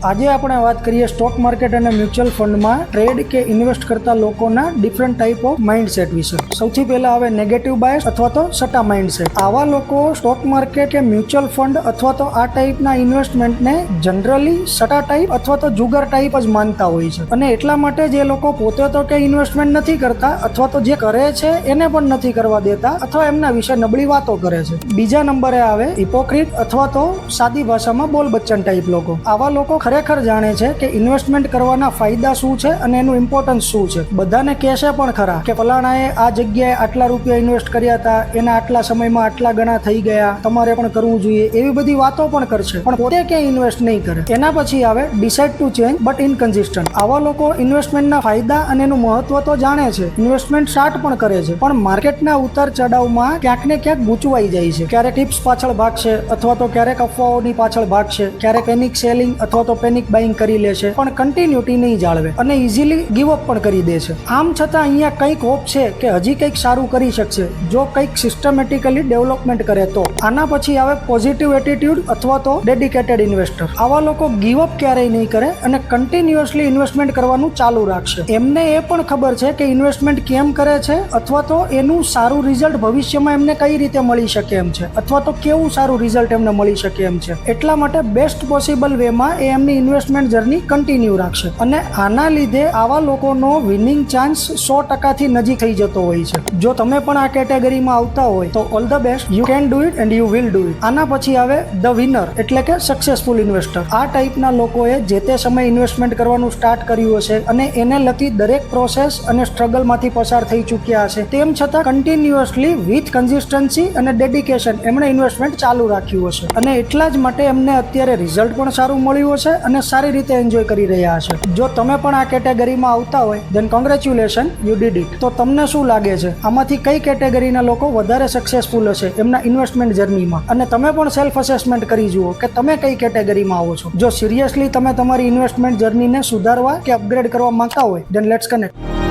આજે આપણે વાત કરીએ સ્ટોક માર્કેટ અને મ્યુચ્યુઅલ ફંડમાં ટ્રેડ કે ઇન્વેસ્ટ કરતા લોકોના ડિફરન્ટ ટાઈપ ઓફ માઇન્ડસેટ વિશે. સૌથી પહેલા આવે નેગેટિવ બાયસ અથવા તો સટ્ટા માઇન્ડસેટ. આવા લોકો સ્ટોક માર્કેટ કે મ્યુચ્યુઅલ ફંડ અથવા તો આ ટાઈપના ઇન્વેસ્ટમેન્ટને જનરલી સટ્ટા ટાઈપ અથવા તો જુગાર ટાઈપ જ માનતા હોય છે, અને એટલા માટે જે લોકો પોતે તો કે ઇન્વેસ્ટમેન્ટ નથી કરતા અથવા તો જે કરે છે એને પણ નથી કરવા દેતા અથવા એમના વિશે નબળી વાતો કરે છે. બીજા નંબરે આવે હિપોક્રીટ અથવા તો સાદી ભાષામાં બોલ બચ્ચન ટાઈપ લોકો. આવા લોકો ખરેખર જાણે છે કે ઇન્વેસ્ટમેન્ટ કરવાના ફાયદા શું છે અને એનું ઇમ્પોર્ટન્સ શું છે. બધાને કહેશે પણ ખરા કે ફલાણાએ આ જગ્યાએ આટલા રૂપિયા ઇન્વેસ્ટ કર્યા હતા, એના આટલા સમયમાં આટલા ગણા થઈ ગયા, તમારે પણ કરવું જોઈએ, એવી બધી વાતો પણ કરશે, પણ પોતે ક્યાંય ઇન્વેસ્ટ નહીં કરે. એના પછી આવે ડિસાઇડ ટુ ચેન્જ બટ ઇનકન્સિસ્ટન્ટ. આવા લોકો ઇન્વેસ્ટમેન્ટના ફાયદા અને એનું મહત્વ તો જાણે છે, ઇન્વેસ્ટમેન્ટ સ્ટાર્ટ પણ કરે છે, પણ માર્કેટના ઉતાર ચઢાવમાં ક્યાંક ને ક્યાંક ગૂંચવાઈ જાય છે. ક્યારેક ટિપ્સ પાછળ ભાગશે અથવા તો ક્યારેક અફવાઓની પાછળ ભાગશે, ક્યારેક પેનિક સેલિંગ અથવા તો પેનિક બાઇંગ કરી લેશે, પણ કન્ટિન્યુટી નહીં જાળવે અને ઇઝીલી ગીવ અપ પણ કરી દે છે. આમ છતાં અહીંયા કંઈક હોપ છે કે હજી કંઈક સારું કરી શકશે જો કંઈક સિસ્ટમેટિકલી ડેવલપમેન્ટ કરે તો. આના પછી આવે પોઝિટિવ એટીટ્યુડ અથવા તો ડેડિકેટેડ ઇન્વેસ્ટર. આવા લોકો ગીવ અપ ક્યારેય નહીં કરે અને કન્ટિન્યુઅસલી ઇન્વેસ્ટમેન્ટ કરવાનું ચાલુ રાખશે. એમને એ પણ ખબર છે કે ઇન્વેસ્ટમેન્ટ કેમ કરે છે અથવા તો એનું સારું રિઝલ્ટ ભવિષ્યમાં એમને કઈ રીતે મળી શકે એમ છે અથવા તો કેવું સારું રિઝલ્ટ એમને મળી શકે એમ છે. એટલા માટે બેસ્ટ પોસિબલ વેમાં એ એમની ઇન્વેસ્ટમેન્ટ જર્ની કન્ટિન્યુ રાખશે, અને આના લીધે આવા લોકોનો વિનિંગ ચાન્સ 100% નજીક થઈ જતો હોય છે. જો તમે પણ આ કેટેગરીમાં આવતા હોય તો all the best, you can do it and you will do it. આના પછી આવે ધ વિનર એટલે કે સક્સેસફુલ ઇન્વેસ્ટર. આ ટાઈપના લોકોએ જે તે સમયે ઇન્વેસ્ટમેન્ટ કરવાનું સ્ટાર્ટ કર્યું હશે અને એને લગતી દરેક પ્રોસેસ અને સ્ટ્રગલમાંથી પસાર થઈ ચૂક્યા હશે, તેમ છતાં કન્ટિન્યુઅસલી વિથ કન્સિસ્ટન્સી અને ડેડિકેશન એમણે ઇન્વેસ્ટમેન્ટ ચાલુ રાખ્યું હશે, અને એટલા જ માટે એમને અત્યારે રિઝલ્ટ પણ સારું મળ્યું હશે અને સારી રીતે એન્જોય કરી રહ્યા હશે. જો તમે પણ આ કેટેગરીમાં આવતા હોય દેન કોંગ્રેચ્યુલેશન, યુ ડીડ ઇટ. તો તમને શું લાગે છે આમાંથી કઈ કેટેગરીના લોકો વધારે સક્સેસફુલ હશે એમના ઇન્વેસ્ટમેન્ટ જર્નીમાં? અને તમે પણ સેલ્ફ અસેસમેન્ટ કરી જુઓ કે તમે કઈ કેટેગરીમાં આવો છો. જો સિરિયસલી તમે તમારી ઇન્વેસ્ટમેન્ટ જર્નીને સુધારવા કે અપગ્રેડ કરવા માંગતા હોય દેન લેટ્સ કનેક્ટ.